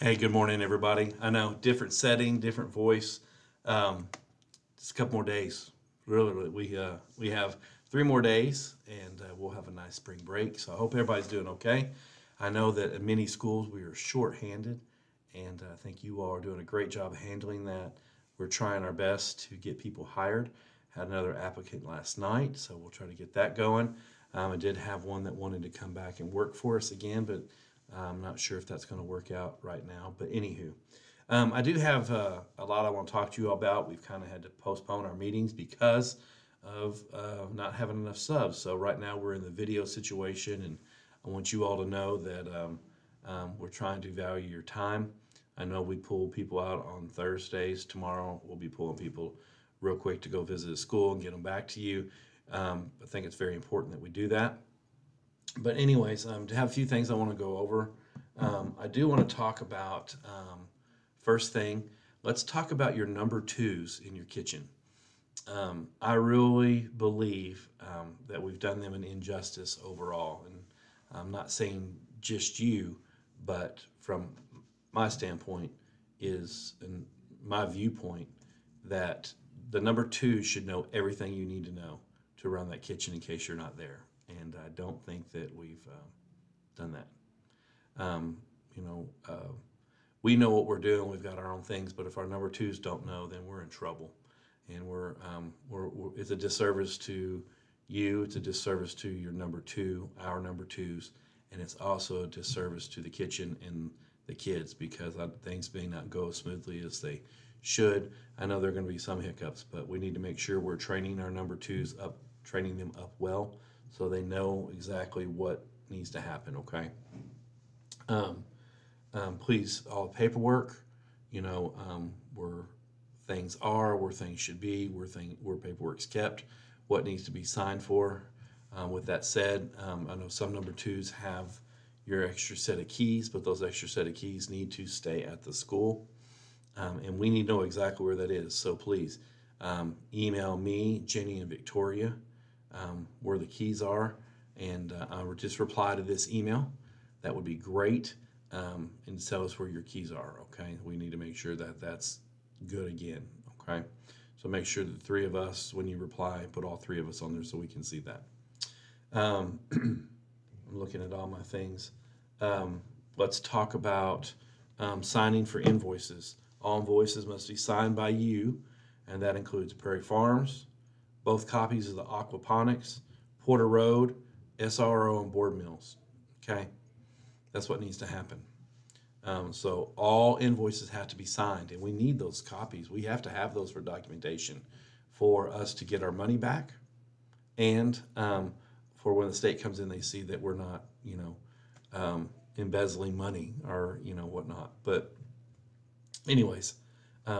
Hey, good morning, everybody. I know, different setting, different voice. Um, just a couple more days. Really, we have 3 more days, and we'll have a nice spring break. So I hope everybody's doing okay. I know that in many schools we are short-handed, and I think you all are doing a great job of handling that. We're trying our best to get people hired. Had another applicant last night, so we'll try to get that going. I did have one that wanted to come back and work for us again, but I'm not sure if that's going to work out right now. But anywho, I do have a lot I want to talk to you about. We've kind of had to postpone our meetings because of not having enough subs. So right now we're in the video situation, and I want you all to know that we're trying to value your time. I know we pull people out on Thursdays. Tomorrow we'll be pulling people real quick to go visit a school and get them back to you. I think it's very important that we do that. But anyways, to have a few things I want to go over. I do want to talk about first thing. Let's talk about your number twos in your kitchen. I really believe that we've done them an injustice overall, and I'm not saying just you, but from my standpoint is, and my viewpoint, that the number two should know everything you need to know to run that kitchen in case you're not there. And I don't think that we've done that. Um, you know, we know what we're doing. We've got our own things, but if our number twos don't know, then we're in trouble, and we're it's a disservice to you. It's a disservice to your number two, our number twos, and it's also a disservice to the kitchen and the kids because things may not go as smoothly as they should. I know there are going to be some hiccups, but we need to make sure we're training our number twos up, training them up well, so they know exactly what needs to happen. Okay. Um, please, all the paperwork, where things are, where things should be, where paperwork's kept, what needs to be signed for. With that said, I know some number twos have your extra set of keys, but those extra set of keys need to stay at the school, and we need to know exactly where that is. So please, email me, Jenny, and Victoria where the keys are, and just reply to this email. That would be great. And tell us where your keys are. Okay, we need to make sure that that's good again. Okay, so make sure that the three of us, when you reply, put all three of us on there so we can see that. I'm looking at all my things. Um, let's talk about signing for invoices. All invoices must be signed by you, and that includes Prairie Farms, both copies of the aquaponics, Porter Road, SRO, and board mills. Okay, that's what needs to happen. So all invoices have to be signed, and we need those copies. We have to have those for documentation for us to get our money back, and for when the state comes in, they see that we're not, embezzling money or whatnot. But anyways,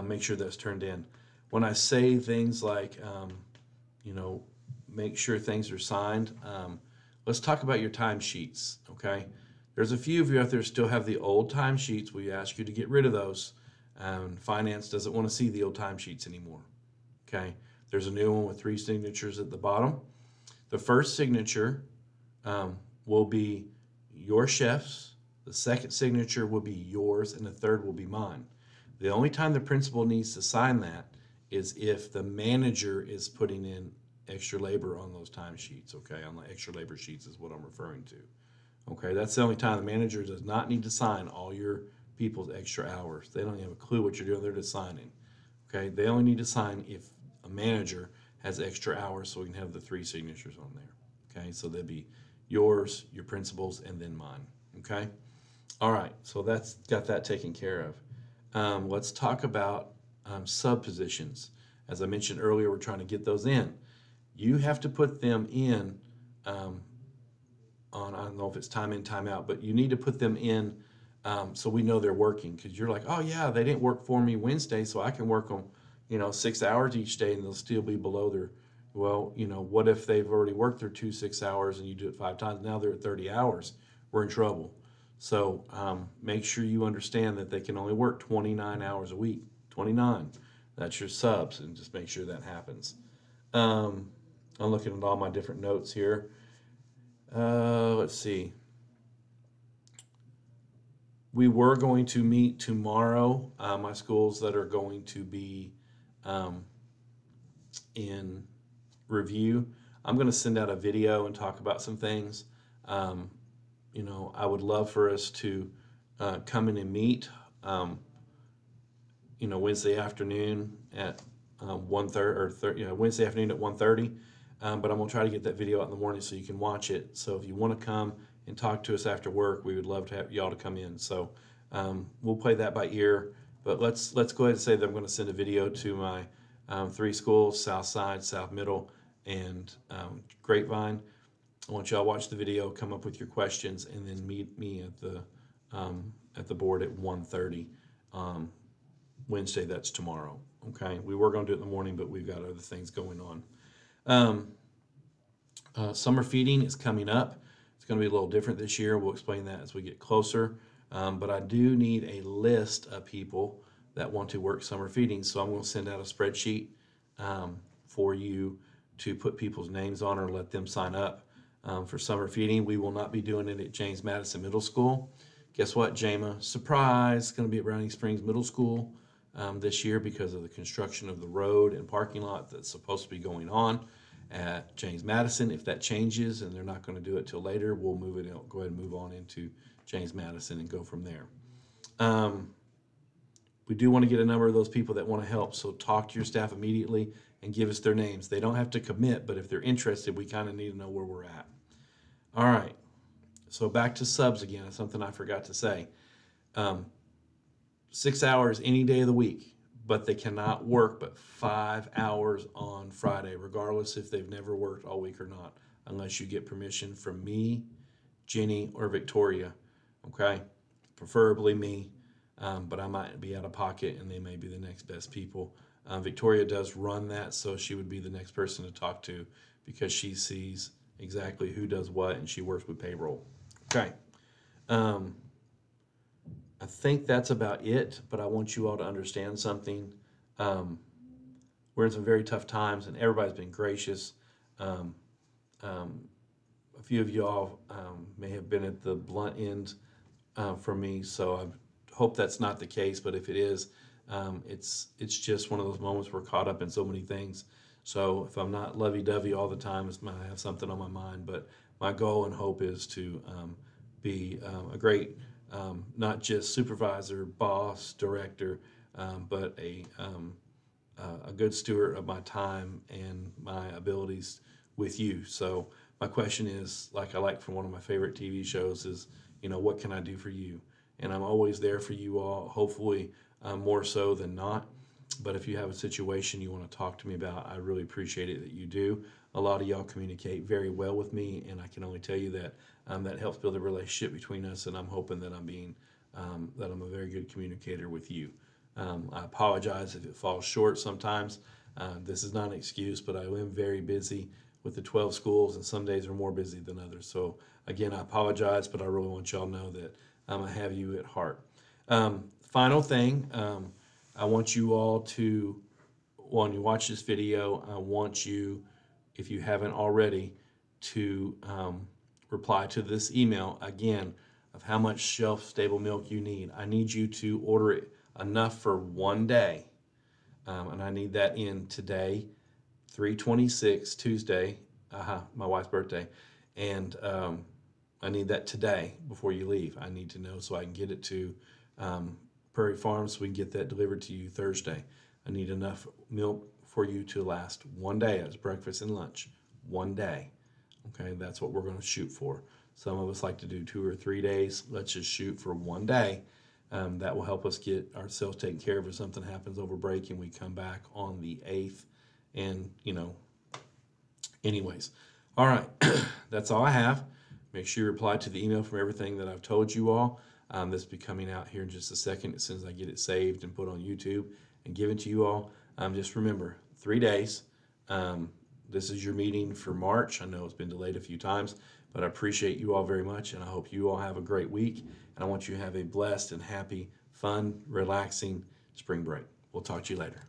make sure that's turned in. When I say things like, you know, make sure things are signed. Let's talk about your timesheets, okay? There's a few of you out there still have the old timesheets. We ask you to get rid of those. Finance doesn't want to see the old timesheets anymore, okay? There's a new one with 3 signatures at the bottom. The first signature will be your chef's, the second signature will be yours, and the third will be mine. The only time the principal needs to sign that is if the manager is putting in extra labor on those timesheets, okay? On the extra labor sheets is what I'm referring to. Okay, that's the only time the manager does not need to sign all your people's extra hours. They don't have a clue what you're doing, they're just signing. Okay, they only need to sign if a manager has extra hours so we can have the 3 signatures on there. Okay, so they'd be yours, your principal's, and then mine. Okay, all right, so that's got that taken care of. Let's talk about sub positions. As I mentioned earlier, we're trying to get those in. You have to put them in um, on, I don't know if it's time in, time out, but you need to put them in so we know they're working. Because you're like, oh yeah, they didn't work for me Wednesday, so I can work them, 6 hours each day, and they'll still be below their. Well, what if they've already worked their 6 hours and you do it 5 times? Now they're at 30 hours. We're in trouble. So make sure you understand that they can only work 29 hours a week. 29. That's your subs, and just make sure that happens. Um, I'm looking at all my different notes here. Let's see. We were going to meet tomorrow. My schools that are going to be in review. I'm going to send out a video and talk about some things. I would love for us to come in and meet. Wednesday afternoon at 1:30 or Wednesday afternoon at 1:30. But I'm gonna try to get that video out in the morning so you can watch it. So if you want to come and talk to us after work, we would love to have y'all to come in. So we'll play that by ear. But let's go ahead and say that I'm going to send a video to my 3 schools: South Side, South Middle, and Grapevine. I want y'all to watch the video, come up with your questions, and then meet me at the board at 1:30 Wednesday. That's tomorrow. Okay, we were going to do it in the morning, but we've got other things going on. Summer feeding is coming up. It's going to be a little different this year. We'll explain that as we get closer. But I do need a list of people that want to work summer feeding, so I'm going to send out a spreadsheet for you to put people's names on or let them sign up for summer feeding. We will not be doing it at James Madison Middle School. Guess what, JAMA? Surprise! It's going to be at Browning Springs Middle School this year because of the construction of the road and parking lot that's supposed to be going on at James Madison. If that changes and they're not going to do it till later, we'll move it. Go ahead and move on into James Madison and go from there. We do want to get a number of those people that want to help, so talk to your staff immediately and give us their names. They don't have to commit, but if they're interested, we kind of need to know where we're at. All right, so back to subs again. That's something I forgot to say. 6 hours any day of the week, but they cannot work but 5 hours on Friday, regardless if they've never worked all week or not, unless you get permission from me, Jenny, or Victoria. Okay, preferably me, but I might be out of pocket and they may be the next best people. Victoria does run that, so she would be the next person to talk to because she sees exactly who does what and she works with payroll. Okay. I think that's about it, but I want you all to understand something. We're in some very tough times and everybody's been gracious. A few of y'all may have been at the blunt end for me, so I hope that's not the case, but if it is, it's just one of those moments we're caught up in so many things. So if I'm not lovey-dovey all the time, I have something on my mind, but my goal and hope is to be a great, not just supervisor, boss, director, but a good steward of my time and my abilities with you. So my question is, like I like from one of my favorite TV shows, is, what can I do for you? And I'm always there for you all, hopefully more so than not. But if you have a situation you want to talk to me about, I really appreciate it that you do. A lot of y'all communicate very well with me, and I can only tell you that that helps build a relationship between us, and I'm hoping that I'm a very good communicator with you. I apologize if it falls short sometimes. This is not an excuse, but I am very busy with the 12 schools, and some days are more busy than others. So again, I apologize, but I really want y'all to know that I have you at heart. Final thing, I want you all to, when you watch this video, I want you, if you haven't already, to reply to this email again of how much shelf-stable milk you need. I need you to order it enough for 1 day, and I need that in today, 3/26, Tuesday, my wife's birthday, and I need that today before you leave. I need to know so I can get it to Prairie Farms so we can get that delivered to you Thursday. I need enough milk for you to last 1 day as breakfast and lunch. 1 day. Okay, that's what we're going to shoot for. Some of us like to do 2 or 3 days. Let's just shoot for 1 day. That will help us get ourselves taken care of if something happens over break and we come back on the 8th. And, anyways. All right, that's all I have. Make sure you reply to the email from everything that I've told you all. This will be coming out here in just a second as soon as I get it saved and put on YouTube and given to you all. Just remember, 3 days. This is your meeting for March. I know it's been delayed a few times, but I appreciate you all very much, and I hope you all have a great week. And I want you to have a blessed and happy, fun, relaxing spring break. We'll talk to you later.